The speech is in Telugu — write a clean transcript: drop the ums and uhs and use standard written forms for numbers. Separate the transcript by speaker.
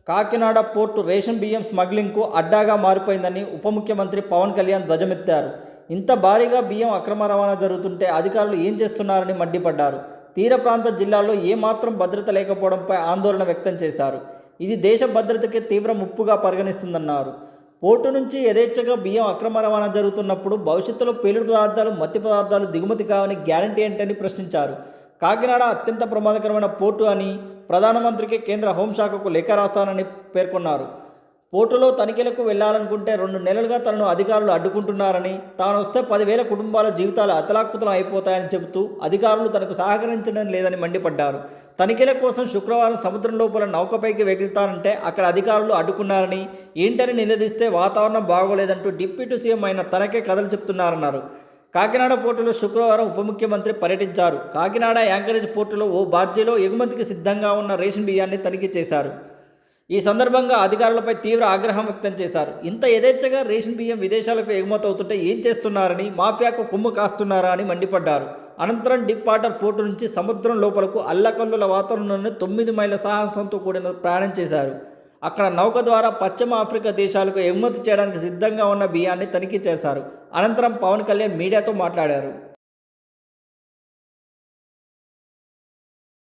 Speaker 1: కాకినాడ పోర్టు రేషన్ బియ్యం స్మగ్లింగ్కు అడ్డాగా మారిపోయిందని ఉప ముఖ్యమంత్రి పవన్ కళ్యాణ్ ధ్వజమెత్తారు. ఇంత భారీగా బియ్యం అక్రమ రవాణా జరుగుతుంటే అధికారులు ఏం చేస్తున్నారని మండిపడ్డారు. తీర ప్రాంత జిల్లాల్లో ఏమాత్రం భద్రత లేకపోవడంపై ఆందోళన వ్యక్తం చేశారు. ఇది దేశ భద్రతకే తీవ్ర ముప్పుగా పరిగణిస్తుందన్నారు. పోర్టు నుంచి యథేచ్ఛగా బియ్యం అక్రమ రవాణా జరుగుతున్నప్పుడు భవిష్యత్తులో పేలుడు పదార్థాలు, మత్తి పదార్థాలు దిగుమతి కావని గ్యారంటీ ఏంటని ప్రశ్నించారు. కాకినాడ అత్యంత ప్రమాదకరమైన పోర్టు అని ప్రధానమంత్రికి కేంద్ర హోంశాఖకు లేఖ రాస్తానని పేర్కొన్నారు. పోర్టులో తనిఖీలకు వెళ్లాలనుకుంటే 2 నెలలుగా తనను అధికారులు అడ్డుకుంటున్నారని, తాను వస్తే 10,000 కుటుంబాల జీవితాలు అతలాకుతలం అయిపోతాయని చెబుతూ అధికారులు తనకు సహకరించడం లేదని మండిపడ్డారు. తనిఖీల కోసం శుక్రవారం సముద్రం లోపల నౌకపైకి వెగులుతానంటే అక్కడ అధికారులు అడ్డుకున్నారని, ఏంటని నిలదీస్తే వాతావరణం బాగోలేదంటూ డిప్యూటీ సీఎం అయిన తనకే కథలు చెప్తున్నారన్నారు. కాకినాడ పోర్టులో శుక్రవారం ఉప ముఖ్యమంత్రి పర్యటించారు. కాకినాడ యాంకరేజ్ పోర్టులో ఓ బార్జీలో ఎగుమతికి సిద్ధంగా ఉన్న రేషన్ బియ్యాన్ని తనిఖీ చేశారు. ఈ సందర్భంగా అధికారులపై తీవ్ర ఆగ్రహం వ్యక్తం చేశారు. ఇంత యథేచ్ఛగా రేషన్ బియ్యం విదేశాలకు ఎగుమతవుతుంటే ఏం చేస్తున్నారని, మాఫియాకు కొమ్ము కాస్తున్నారా అని మండిపడ్డారు. అనంతరం డీప్ వాటర్ పోర్టు నుంచి సముద్రం లోపలకు అల్లకల్లుల వాతావరణంలోనే 9 మైళ్ళ సాహసంతో కూడిన ప్రయాణం చేశారు. అక్కడ నౌక ద్వారా పశ్చిమ ఆఫ్రికా దేశాలకు ఎగుమతి చేయడానికి సిద్ధంగా ఉన్న బియ్యాన్ని తనిఖీ చేశారు. అనంతరం పవన్ కళ్యాణ్ మీడియాతో మాట్లాడారు.